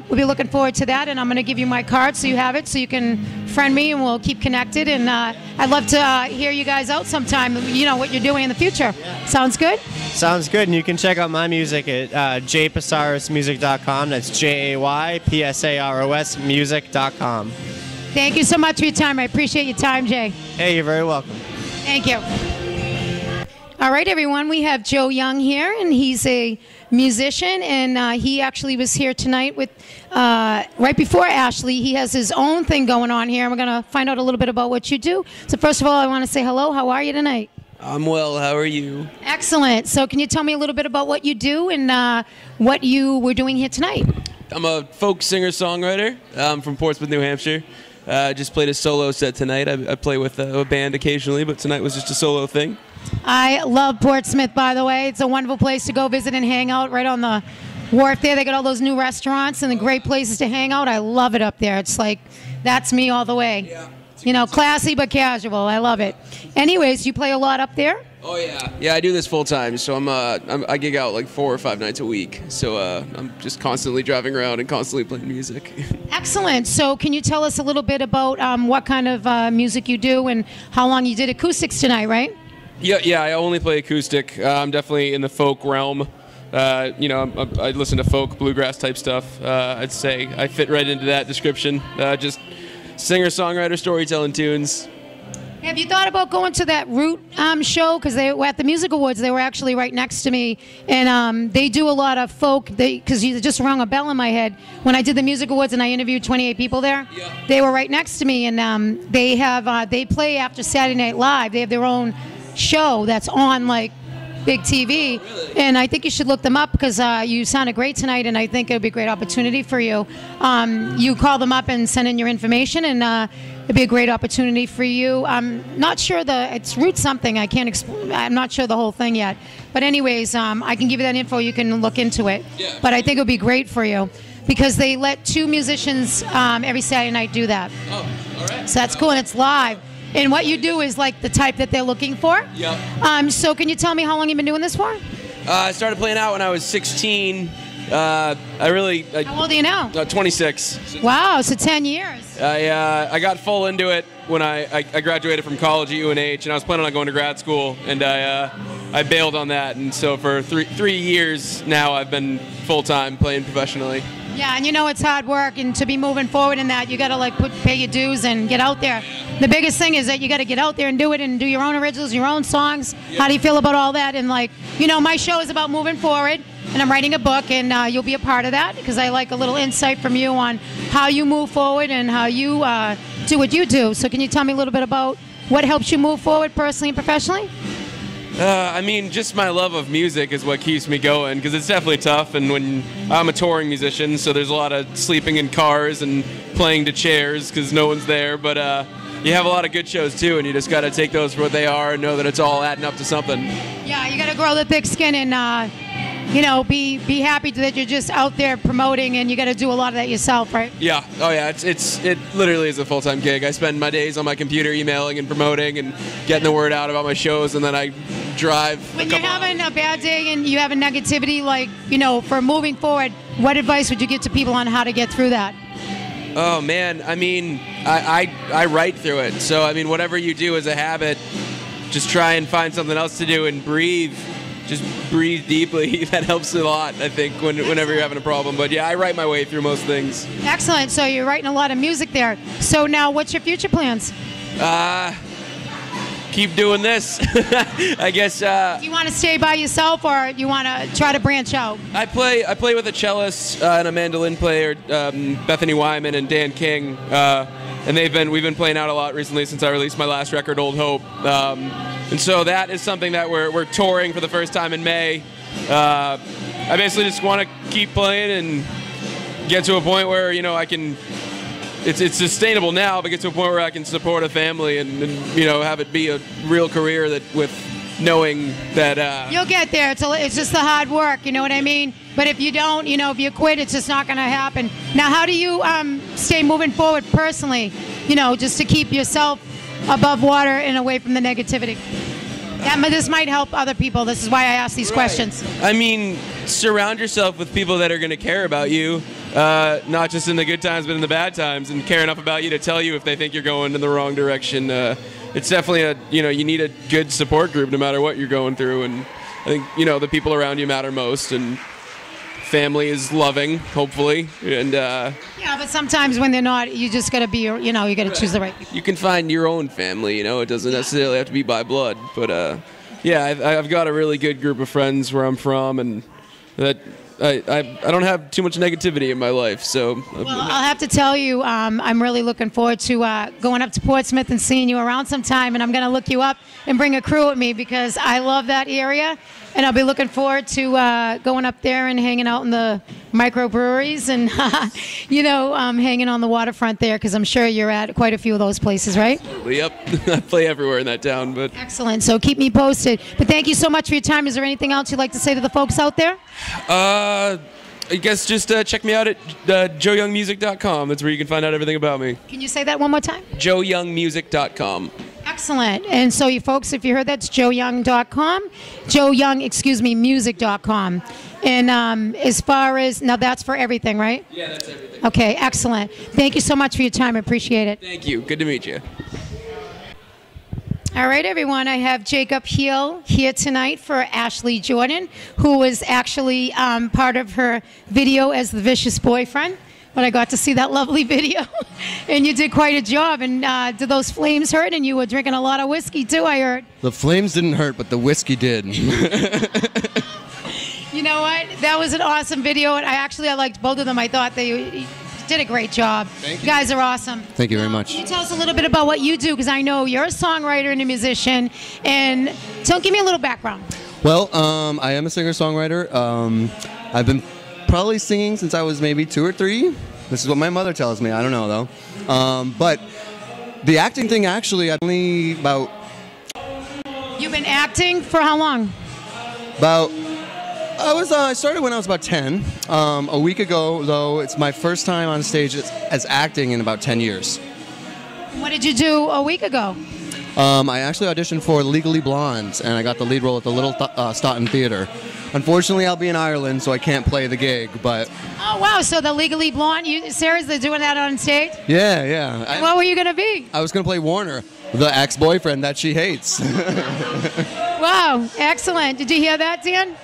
we'll be looking forward to that. And I'm going to give you my card so you have it, so you can friend me, and we'll keep connected. And I'd love to hear you guys out sometime, you know, what you're doing in the future. Yeah. Sounds good? Sounds good. And you can check out my music at jpasarosmusic.com. That's JAYPSAROS music.com. Thank you so much for your time. I appreciate your time, Jay. Hey, you're very welcome. Thank you. All right, everyone. We have Joe Young here, and he's a musician, and he actually was here tonight with right before Ashley. He has his own thing going on here, and we're going to find out a little bit about what you do. So first of all, I want to say hello. How are you tonight? I'm well. How are you? Excellent. So can you tell me a little bit about what you do and what you were doing here tonight? I'm a folk singer-songwriter. I'm from Portsmouth, New Hampshire. Just played a solo set tonight. I play with a band occasionally, but tonight was just a solo thing. I love Portsmouth, by the way. It's a wonderful place to go visit and hang out right on the wharf there. They got all those new restaurants and the great places to hang out. I love it up there. It's like, that's me all the way. Yeah, you know, classy but casual. I love it. Anyways, you play a lot up there? Oh, yeah. Yeah, I do this full time, so I gig out like 4 or 5 nights a week. So I'm just constantly driving around and constantly playing music. Excellent. So can you tell us a little bit about what kind of music you do and how long you did acoustics tonight, right? Yeah, I only play acoustic. I'm definitely in the folk realm. You know, I listen to folk, bluegrass type stuff. I'd say I fit right into that description. Just singer-songwriter, storytelling tunes. Have you thought about going to that Root show? Because they were at the Music Awards. They were actually right next to me. And they do a lot of folk. Because you just rung a bell in my head. When I did the Music Awards and I interviewed 28 people there, they were right next to me. And they play after Saturday Night Live. They have their own show that's on, like, big TV. Oh, really? And I think you should look them up because you sounded great tonight, and I think it would be a great opportunity for you. You call them up and send in your information, and it'd be a great opportunity for you. I'm not sure it's Root something. I can't explain. I'm not sure the whole thing yet. But anyways, I can give you that info. You can look into it. Yeah. But I think it would be great for you because they let 2 musicians every Saturday night do that. Oh, all right. So that's cool, and it's live. And what you do is like the type that they're looking for. Yep. So can you tell me how long you've been doing this for? I started playing out when I was 16. How old are you now? 26. Wow, so 10 years. I got full into it when I graduated from college at UNH, and I was planning on going to grad school, and I bailed on that, and so for three years now I've been full-time playing professionally. Yeah, and you know it's hard work, and to be moving forward in that, you got to like pay your dues and get out there. The biggest thing is that you got to get out there and do it, and do your own originals, your own songs. Yep. How do you feel about all that? And like, you know, my show is about moving forward, and I'm writing a book, and you'll be a part of that because I like a little insight from you on how you move forward and how you do what you do. So can you tell me a little bit about what helps you move forward personally and professionally? I mean, just my love of music is what keeps me going, because it's definitely tough. And when I'm a touring musician, so there's a lot of sleeping in cars and playing to chairs because no one's there. But you have a lot of good shows too, and you just got to take those for what they are and know that it's all adding up to something. Yeah, you got to grow the thick skin and you know, be happy that you're just out there promoting, and you got to do a lot of that yourself, right? Yeah. Oh yeah. It literally is a full-time gig. I spend my days on my computer emailing and promoting and getting the word out about my shows, and then I drive. When you're having a bad day and you have a negativity, like, you know, for moving forward, what advice would you give to people on how to get through that? Oh man, I mean, I write through it. So I mean, whatever you do as a habit, just try and find something else to do and breathe. Just breathe deeply. That helps a lot, I think, whenever you're having a problem. But yeah, I write my way through most things. Excellent. So you're writing a lot of music there. So now, what's your future plans? Keep doing this. I guess. Do you want to stay by yourself, or you want to try to branch out? I play with a cellist and a mandolin player, Bethany Wyman and Dan King, and we've been playing out a lot recently since I released my last record, Old Hope. And so that is something that we're touring for the first time in May. I basically just want to keep playing and get to a point where, you know, I can. It's sustainable now, but get to a point where I can support a family and you know, have it be a real career that with knowing that. You'll get there. It's just the hard work, you know what I mean? But if you don't, you know, if you quit, it's just not going to happen. Now, how do you stay moving forward personally, you know, just to keep yourself above water and away from the negativity? This might help other people. This is why I ask these questions. I mean, surround yourself with people that are going to care about you, not just in the good times, but in the bad times, and care enough about you to tell you if they think you're going in the wrong direction. It's definitely you need a good support group no matter what you're going through. And I think, you know, the people around you matter most, and family is loving, hopefully. And yeah, but sometimes when they're not, you just got to be, you know, you got to choose the right people. You can find your own family, you know, it doesn't necessarily have to be by blood. But yeah, I've got a really good group of friends where I'm from, and that I don't have too much negativity in my life. So well, I'll have to tell you, I'm really looking forward to going up to Portsmouth and seeing you around sometime, and I'm going to look you up and bring a crew with me because I love that area. And I'll be looking forward to going up there and hanging out in the microbreweries and, you know, hanging on the waterfront there, because I'm sure you're at quite a few of those places, right? Yep. I play everywhere in that town. But excellent. So keep me posted. But thank you so much for your time. Is there anything else you'd like to say to the folks out there? I guess just check me out at joeyoungmusic.com. That's where you can find out everything about me. Can you say that one more time? joeyoungmusic.com. Excellent. And so you folks, if you heard that's joeyoung.com, music.com. And as far as, now that's for everything, right? Yeah, that's everything. Okay, excellent. Thank you so much for your time. I appreciate it. Thank you. Good to meet you. All right, everyone. I have Jacob Heel here tonight for Ashley Jordan, who was actually part of her video as the vicious boyfriend. But I got to see that lovely video, and you did quite a job. And did those flames hurt? And you were drinking a lot of whiskey too, I heard. The flames didn't hurt, but the whiskey did. You know what? That was an awesome video, and I liked both of them. I thought they did a great job. Thank you. You guys are awesome. Thank you very much. Can you tell us a little bit about what you do? Because I know you're a songwriter and a musician. And so give me a little background. Well, I am a singer-songwriter. I've been probably singing since I was maybe 2 or 3. This is what my mother tells me. I don't know, though. But the acting thing, actually, I've only about... You've been acting for how long? I started when I was about 10. A week ago, though, it's my first time on stage as acting in about 10 years. What did you do a week ago? I actually auditioned for Legally Blonde, and I got the lead role at the Little Stoughton Theatre. Unfortunately, I'll be in Ireland, so I can't play the gig, but... Oh, wow, so the Legally Blonde, seriously doing that on stage? Yeah, yeah. What were you going to be? I was going to play Warner, the ex-boyfriend that she hates. Wow, excellent. Did you hear that, Dan?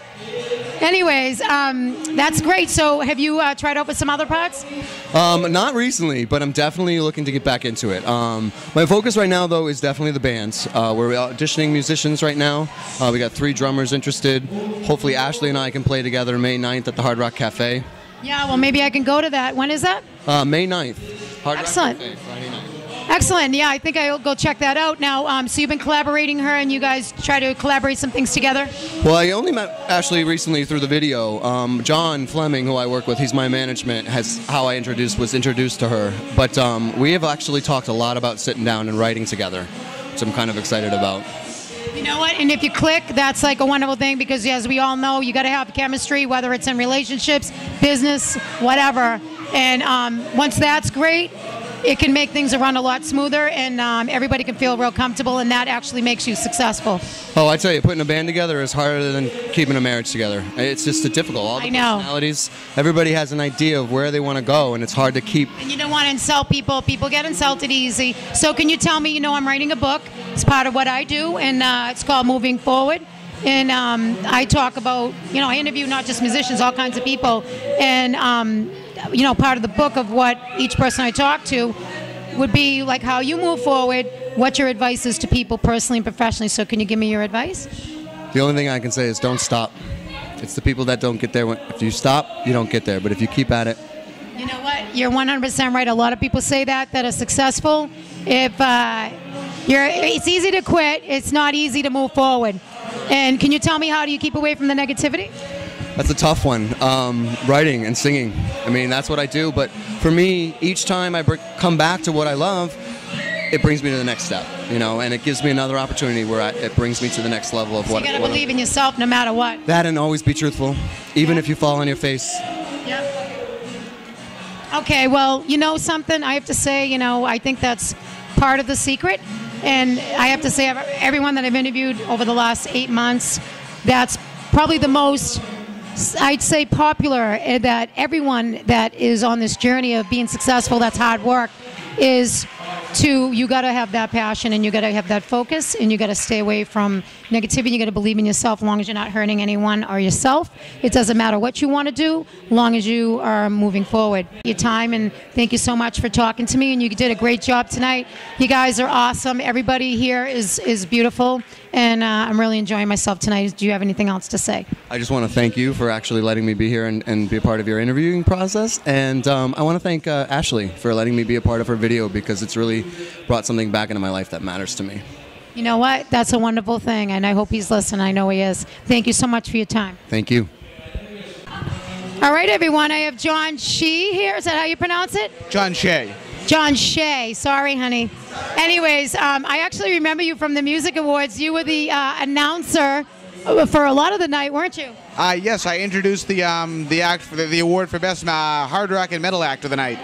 Anyways, that's great. So have you tried out with some other parts? Not recently, but I'm definitely looking to get back into it. My focus right now, though, is definitely the bands. We're auditioning musicians right now. We got 3 drummers interested. Hopefully Ashley and I can play together May 9th at the Hard Rock Cafe. Yeah, well, maybe I can go to that. When is that? May 9th. Hard Excellent. Rock Cafe, Friday night. Excellent. Yeah, I think I'll go check that out. Now, so you've been collaborating her, and you guys try to collaborate some things together? Well, I only met Ashley recently through the video. John Fleming, who I work with, he's my management, how I was introduced to her. But we have actually talked a lot about sitting down and writing together, which I'm kind of excited about. You know what? And if you click, that's like a wonderful thing because, as we all know, you got to have chemistry, whether it's in relationships, business, whatever. And once that's great, it can make things run a lot smoother, and everybody can feel real comfortable, and that actually makes you successful. Oh, I tell you, putting a band together is harder than keeping a marriage together. It's just difficult. All the personalities, everybody has an idea of where they want to go, and it's hard to keep. And you don't want to insult people. People get insulted easy. So can you tell me, I'm writing a book. It's part of what I do, and it's called Moving Forward. And I talk about, I interview not just musicians, all kinds of people. And, part of the book of what each person I talk to would be like how you move forward, what your advice is to people personally and professionally. So can you give me your advice? The only thing I can say is don't stop. It's the people that don't get there. If you stop, you don't get there. But if you keep at it. You know what? You're 100% right. A lot of people say that are successful. It's easy to quit. It's not easy to move forward. And can you tell me, how do you keep away from the negativity? That's a tough one. Writing and singing. I mean, that's what I do. But for me, each time I come back to what I love, it brings me to the next step, and it gives me another opportunity where it brings me to the next level of what. You got to believe in yourself no matter what. That, and always be truthful, even if you fall on your face. Yep. Okay, well, something I have to say, I think that's part of the secret. And I have to say, everyone that I've interviewed over the last 8 months, that's probably the most, I'd say, popular, that everyone that is on this journey of being successful, that's hard work, is you got to have that passion, and you got to have that focus, and you got to stay away from negativity. You got to believe in yourself, as long as you're not hurting anyone or yourself. It doesn't matter what you want to do, as long as you are moving forward. Your time, and thank you so much for talking to me, and you did a great job tonight. You guys are awesome. Everybody here is beautiful, and I'm really enjoying myself tonight. Do you have anything else to say? I just want to thank you for actually letting me be here and be a part of your interviewing process, and I want to thank Ashley for letting me be a part of her video, because it's really brought something back into my life that matters to me. You know what? That's a wonderful thing, and I hope he's listening. I know he is. Thank you so much for your time. Thank you. All right, everyone. I have John Shea here. Is that how you pronounce it? John Shea. John Shea. Sorry, honey. Anyways, I actually remember you from the Music Awards. You were the announcer for a lot of the night, weren't you? Yes, I introduced the act for the award for best hard rock and metal act of the night.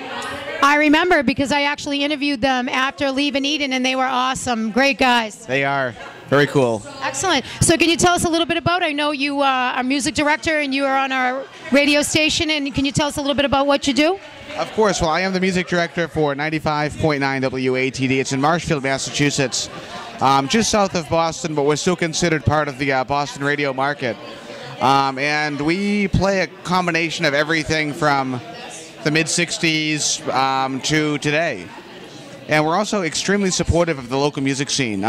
I remember, because I actually interviewed them after leaving Eden, and they were awesome. Great guys. They are. Very cool. Excellent. So can you tell us a little bit about, I know you are a music director, and you are on our radio station, and can you tell us a little bit about what you do? Of course. Well, I am the music director for 95.9 WATD. It's in Marshfield, Massachusetts, just south of Boston, but we're still considered part of the Boston radio market. And we play a combination of everything from the mid-'60s to today. And we're also extremely supportive of the local music scene.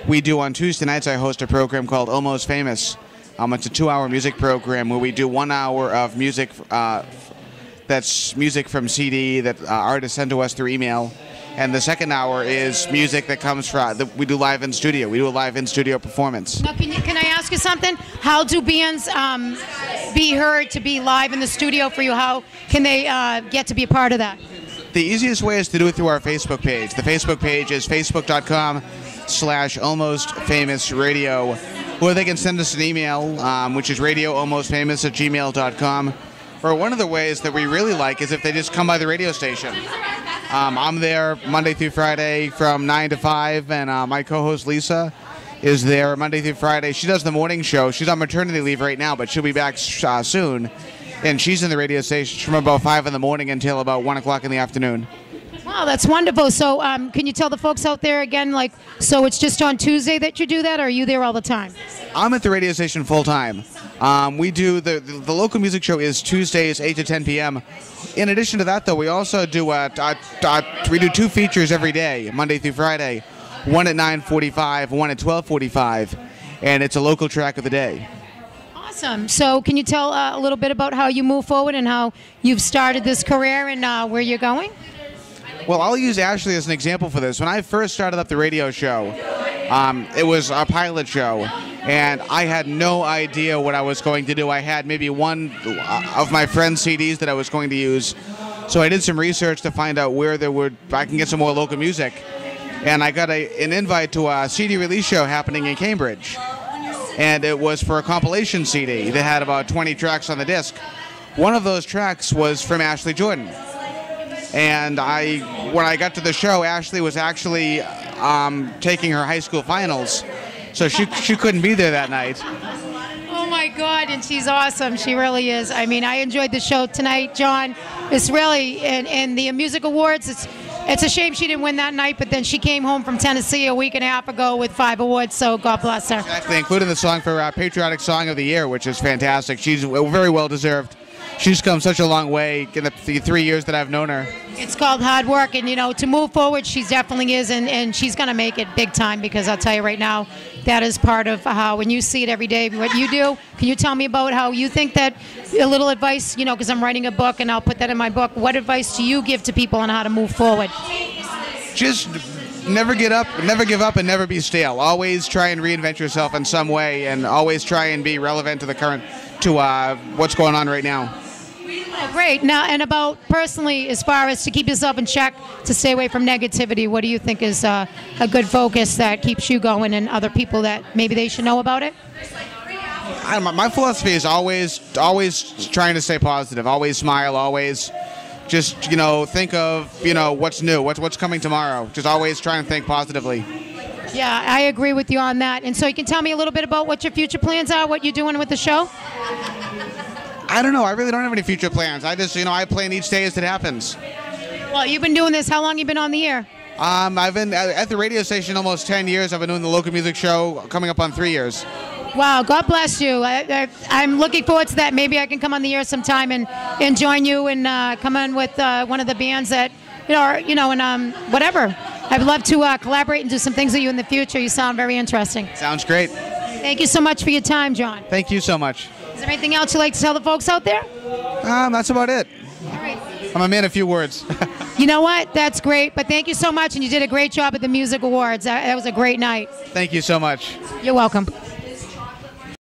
We do, on Tuesday nights, I host a program called Almost Famous. It's a 2-hour music program where we do 1 hour of music that's music from CD that artists send to us through email. And the second hour is music that comes from, we do live in studio. We do a live in studio performance. Now, can I ask you something? How do bands be heard to be live in the studio for you? How can they get to be a part of that? The easiest way is to do it through our Facebook page. The Facebook page is facebook.com/almostfamousradio, or they can send us an email, which is radioalmostfamous@gmail.com. Or one of the ways that we really like is if they just come by the radio station. I'm there Monday through Friday from 9 to 5, and my co-host Lisa is there Monday through Friday. She does the morning show. She's on maternity leave right now, but she'll be back soon. And she's in the radio station from about 5 in the morning until about 1 o'clock in the afternoon. Well, Oh, that's wonderful. So can you tell the folks out there again, like, so it's just on Tuesday that you do that, or are you there all the time? I'm at the radio station full time. We do the local music show is Tuesdays 8 to 10 p.m. In addition to that, though, we also do we do 2 features every day, Monday through Friday, one at 9:45, one at 12:45, and it's a local track of the day. Awesome. So can you tell a little bit about how you move forward and how you've started this career and where you're going? Well, I'll use Ashley as an example for this. When I first started up the radio show, it was a pilot show, and I had no idea what I was going to do. I had maybe one of my friend's CDs that I was going to use, so I did some research to find out where I can get some more local music, and I got an invite to a CD release show happening in Cambridge, and it was for a compilation CD that had about 20 tracks on the disc. One of those tracks was from Ashley Jordan. And when I got to the show, Ashley was actually taking her high school finals, so she couldn't be there that night. Oh my God, and she's awesome. She really is. I mean, I enjoyed the show tonight, John. It's really, in the music awards, it's a shame she didn't win that night, but then she came home from Tennessee a week and a half ago with 5 awards, so God bless her. Exactly, including the song for Patriotic Song of the Year, which is fantastic. She's very well deserved. She's come such a long way in the 3 years that I've known her. It's called hard work, and to move forward, she definitely is, and she's going to make it big time, because I'll tell you right now, that is part of how, when you see it every day, what you do. Can you tell me about how you think that, a little advice, because I'm writing a book, and I'll put that in my book. What advice do you give to people on how to move forward? Just never give up, and never be stale. Always try and reinvent yourself in some way, and always try and be relevant to what's going on right now. Oh, great. Now, and about personally, as far as to keep yourself in check, to stay away from negativity, what do you think is a good focus that keeps you going, and other people that maybe they should know about it? My philosophy is always trying to stay positive, always smile, always just think of what's new, what's coming tomorrow. Just always try and think positively. Yeah, I agree with you on that. And so you can tell me a little bit about what your future plans are, what you're doing with the show? I don't know. I really don't have any future plans. I just, I plan each day as it happens. Well, you've been doing this. How long have you been on the air? I've been at the radio station almost 10 years. I've been doing the local music show coming up on 3 years. Wow, God bless you. I'm looking forward to that. Maybe I can come on the air sometime and join you and come on with one of the bands that, and whatever. I'd love to collaborate and do some things with you in the future. You sound very interesting. Sounds great. Thank you so much for your time, John. Thank you so much. Is there anything else you'd like to tell the folks out there? That's about it. All right. I'm a man of few words. You know what? That's great. But thank you so much, and you did a great job at the Music Awards. That was a great night. Thank you so much. You're welcome.